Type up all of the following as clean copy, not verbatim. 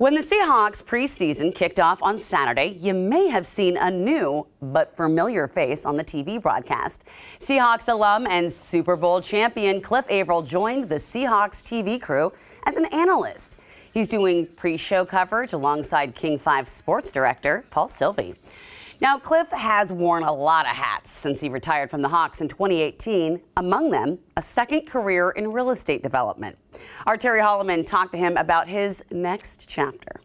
When the Seahawks preseason kicked off on Saturday, you may have seen a new but familiar face on the TV broadcast. Seahawks alum and Super Bowl champion Cliff Avril joined the Seahawks TV crew as an analyst. He's doing pre-show coverage alongside King 5 sports director Paul Sylvie. Now, Cliff has worn a lot of hats since he retired from the Hawks in 2018, among them a second career in real estate development. Our Terry Hollimon talked to him about his next chapter.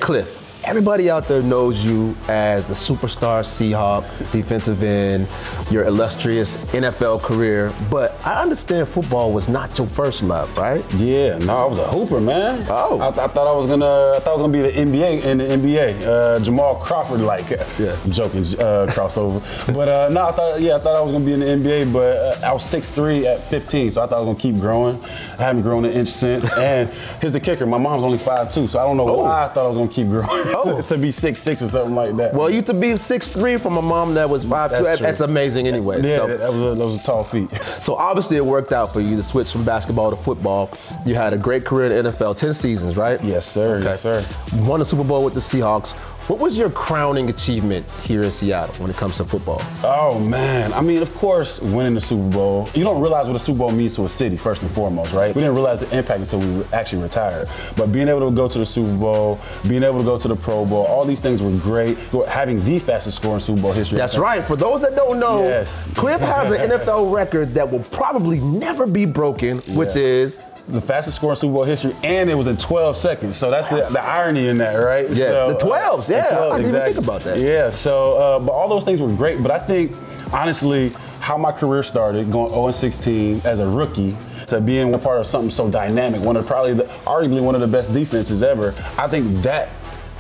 Cliff, everybody out there knows you as the superstar Seahawk, defensive end, your illustrious NFL career, but I understand football was not your first love, right? Yeah, no, I was a hooper, man. Oh. I thought I was gonna be the NBA. Jamal Crawford, like, yeah. I'm joking, crossover. But no, I thought I was gonna be in the NBA, but I was 6'3" at 15, so I thought I was gonna keep growing. I haven't grown an inch since. And here's the kicker, my mom's only 5'2", so I don't know why I thought I was gonna keep growing to be 6'6" or something like that. Well, you to be 6'3" from a mom that was 5'2", that's amazing anyway. Yeah, so, that was a tall feat. So obviously it worked out for you to switch from basketball to football. You had a great career in the NFL, 10 seasons, right? Yes, sir. Okay. Yes, sir. Won the Super Bowl with the Seahawks. What was your crowning achievement here in Seattle when it comes to football? Oh, man. I mean, of course, winning the Super Bowl. You don't realize what a Super Bowl means to a city, first and foremost, right? We didn't realize the impact until we actually retired. But being able to go to the Super Bowl, being able to go to the Pro Bowl, all these things were great. Having the fastest score in Super Bowl history. That's right. For those that don't know, yes. Cliff has an NFL record that will probably never be broken, which is the fastest score in Super Bowl history, and it was in 12 seconds. So that's the irony in that, right? Yeah, so, the 12s, yeah. The 12, I didn't exactly. even think about that. Yeah, so, but all those things were great. But I think, honestly, how my career started, going 0-16 as a rookie, to being a part of something so dynamic, arguably one of the best defenses ever, I think that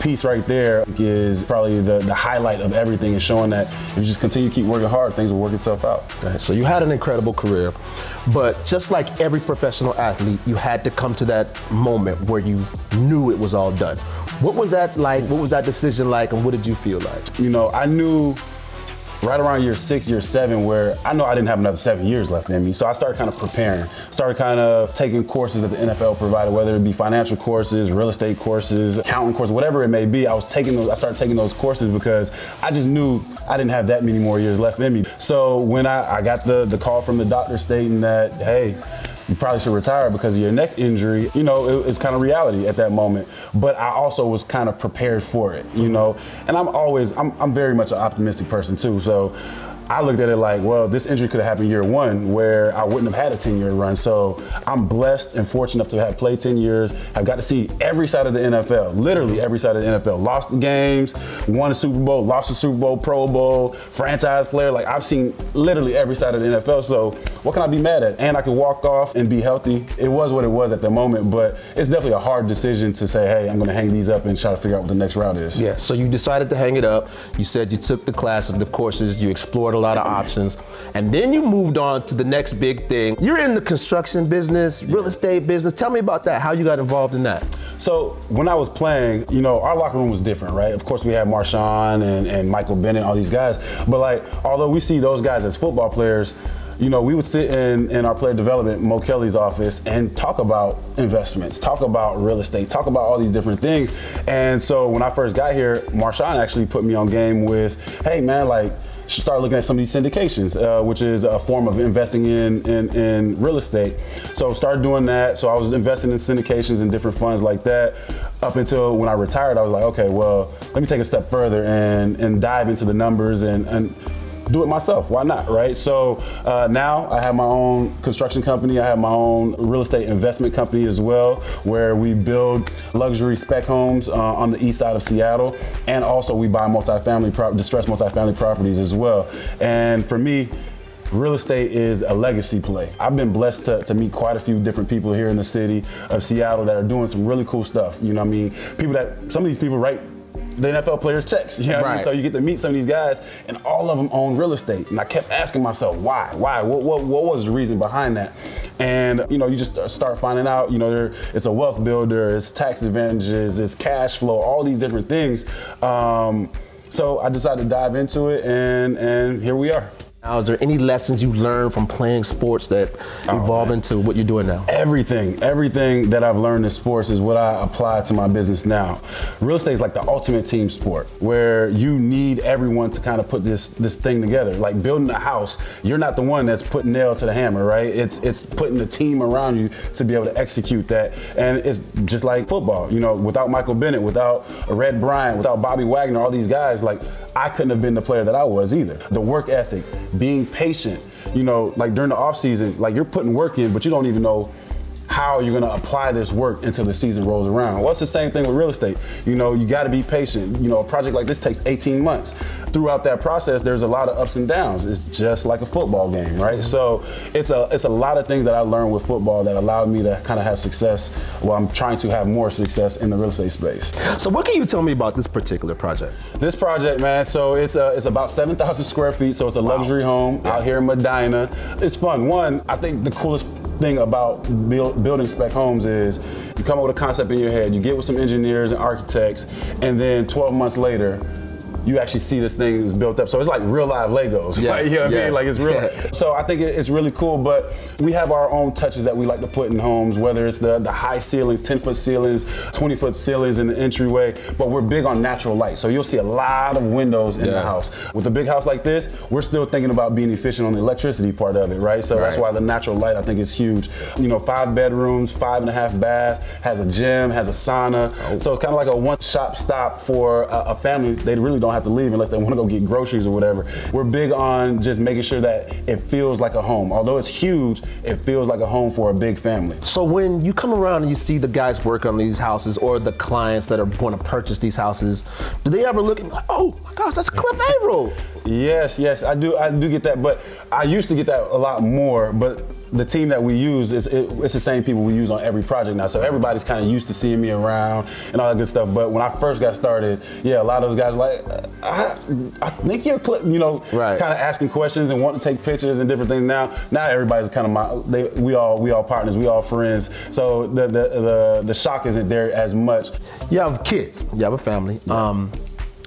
piece right there is probably the highlight of everything, and showing that if you just continue to keep working hard, things will work itself out. Right, so you had an incredible career, but just like every professional athlete, you had to come to that moment where you knew it was all done. What was that like? What was that decision like, and what did you feel like? You know, I knew right around year 6, year 7, where I know I didn't have another 7 years left in me. So I started kind of preparing, started kind of taking courses that the NFL provided, whether it be financial courses, real estate courses, accounting courses, whatever it may be. I started taking those courses because I just knew I didn't have that many more years left in me. So when I got the call from the doctor stating that, hey, you probably should retire because of your neck injury, you know, it's kind of reality at that moment. But I also was kind of prepared for it, you know. And I'm very much an optimistic person too. So I looked at it like, well, this injury could have happened year 1 where I wouldn't have had a 10-year run. So I'm blessed and fortunate enough to have played 10 years. I've got to see every side of the NFL, literally every side of the NFL. Lost the games, won a Super Bowl, lost a Super Bowl, Pro Bowl, franchise player. Like, I've seen literally every side of the NFL. So what can I be mad at? And I can walk off and be healthy. It was what it was at the moment, but it's definitely a hard decision to say, hey, I'm going to hang these up and try to figure out what the next route is. Yeah, so you decided to hang it up. You said you took the classes, the courses, you explored a lot of options, and then you moved on to the next big thing. You're in the construction business, real estate business. Tell me about that, how you got involved in that. So when I was playing, you know, our locker room was different, right? Of course, we had Marshawn and Michael Bennett, all these guys. But like, although we see those guys as football players, you know, we would sit in our player development, Mo Kelly's office, and talk about investments, talk about real estate, talk about all these different things. And so when I first got here, Marshawn actually put me on game with, hey man, like, you should start looking at some of these syndications, which is a form of investing in real estate. So I started doing that. So I was investing in syndications and different funds like that. Up until when I retired, I was like, okay, well, let me take a step further and dive into the numbers and do it myself. Why not, right? So now I have my own construction company. I have my own real estate investment company as well, where we build luxury spec homes on the east side of Seattle, and also we buy distressed multifamily properties as well. And for me, real estate is a legacy play. I've been blessed to meet quite a few different people here in the city of Seattle that are doing some really cool stuff. You know what I mean? Some of these people write the NFL players' checks, you know what I mean? So you get to meet some of these guys, and all of them own real estate. And I kept asking myself, why? What was the reason behind that? And you know, you just start finding out, you know, it's a wealth builder, it's tax advantages, it's cash flow, all these different things. So I decided to dive into it, and here we are. Now, is there any lessons you learned from playing sports that evolve into what you're doing now? Everything that I've learned in sports is what I apply to my business now. Real estate is like the ultimate team sport, where you need everyone to kind of put this thing together. Like building a house, you're not the one that's putting nail to the hammer, right? It's putting the team around you to be able to execute that. And it's just like football, you know, without Michael Bennett, without Red Bryant, without Bobby Wagner, all these guys, like I couldn't have been the player that I was either. The work ethic, being patient, you know, like during the off season, like you're putting work in, but you don't even know how you're gonna apply this work until the season rolls around. Well, it's the same thing with real estate. You know, you gotta be patient. You know, a project like this takes 18 months. Throughout that process, there's a lot of ups and downs. It's just like a football game, right? So it's a lot of things that I learned with football that allowed me to kind of have success. Well, I'm trying to have more success in the real estate space. So what can you tell me about this particular project? This project, man, so it's about 7,000 square feet, so it's a luxury home out here in Medina. It's fun. One, I think the coolest thing about building spec homes is you come up with a concept in your head, you get with some engineers and architects, and then 12 months later, you actually see this thing is built up. So it's like real live Legos. Yes. Like, you know what I mean? Like it's real. Yeah. So I think it's really cool, but we have our own touches that we like to put in homes, whether it's the high ceilings, 10-foot ceilings, 20-foot ceilings in the entryway, but we're big on natural light. So you'll see a lot of windows in the house. With a big house like this, we're still thinking about being efficient on the electricity part of it, right? So that's why the natural light I think is huge. You know, 5 bedrooms, 5.5 bath, has a gym, has a sauna. So it's kind of like a one-stop stop for a family. They really don't have to leave unless they want to go get groceries or whatever. We're big on just making sure that it feels like a home. Although it's huge, it feels like a home for a big family. So when you come around and you see the guys work on these houses or the clients that are going to purchase these houses, do they ever look and go, oh my gosh, that's Cliff Avril? Yes, I do get that, but I used to get that a lot more, but the team that we use, it's the same people we use on every project now. So everybody's kind of used to seeing me around and all that good stuff. But when I first got started, yeah, a lot of those guys were like, I think you're, you know, kind of asking questions and wanting to take pictures and different things. Now everybody's kind of we all partners, we all friends. So the shock isn't there as much. You have kids, you have a family.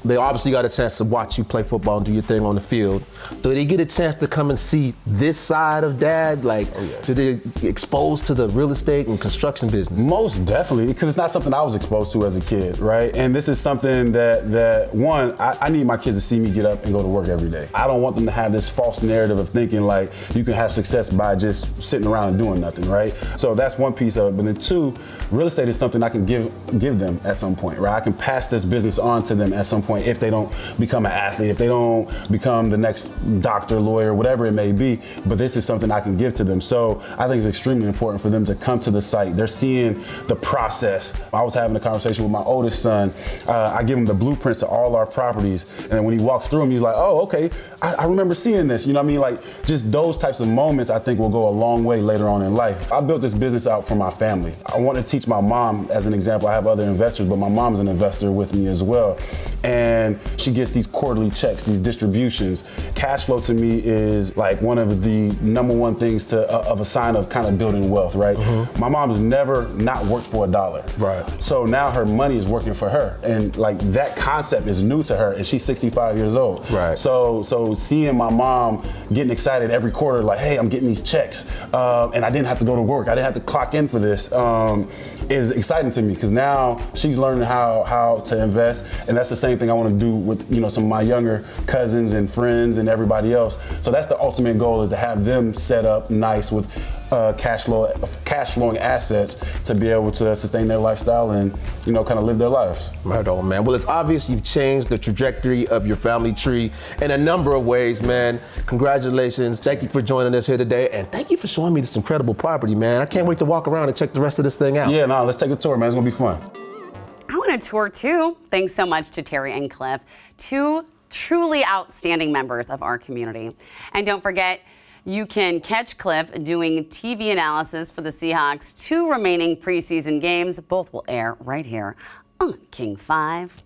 They obviously got a chance to watch you play football and do your thing on the field. Do they get a chance to come and see this side of dad? Like, do they get exposed to the real estate and construction business? Most definitely, because it's not something I was exposed to as a kid, right? And this is something that one, I need my kids to see me get up and go to work every day. I don't want them to have this false narrative of thinking like you can have success by just sitting around and doing nothing, right? So that's one piece of it. But then two, real estate is something I can give them at some point, right? I can pass this business on to them at some point if they don't become an athlete, if they don't become the next doctor, lawyer, whatever it may be, but this is something I can give to them. So I think it's extremely important for them to come to the site. They're seeing the process. I was having a conversation with my oldest son. I give him the blueprints to all our properties, and when he walks through them, he's like, oh, okay, I remember seeing this. You know what I mean? Like, just those types of moments I think will go a long way later on in life. I built this business out for my family. I want to teach my mom as an example. I have other investors, but my mom's an investor with me as well. And she gets these quarterly checks, these distributions. Cash flow to me is like one of the #1 things of a sign of kind of building wealth, right? My mom's never not worked for $1. Right. So now her money is working for her. And like that concept is new to her and she's 65 years old. Right. So seeing my mom getting excited every quarter, like, hey, I'm getting these checks. And I didn't have to go to work. I didn't have to clock in for this. Is exciting to me because now she's learning how to invest, and that's the same thing I want to do with some of my younger cousins and friends and everybody else. So that's the ultimate goal, is to have them set up nice with cash flowing assets to be able to sustain their lifestyle and kind of live their lives. Right on, man. Well, it's obvious you've changed the trajectory of your family tree in a number of ways, man. Congratulations. Thank you for joining us here today, and thank you for showing me this incredible property, man. I can't wait to walk around and check the rest of this thing out. Yeah, no, let's take a tour, man. It's gonna be fun. I want a tour too. Thanks so much to Terry and Cliff, two truly outstanding members of our community. And don't forget, you can catch Cliff doing TV analysis for the Seahawks' 2 remaining preseason games. Both will air right here on King 5.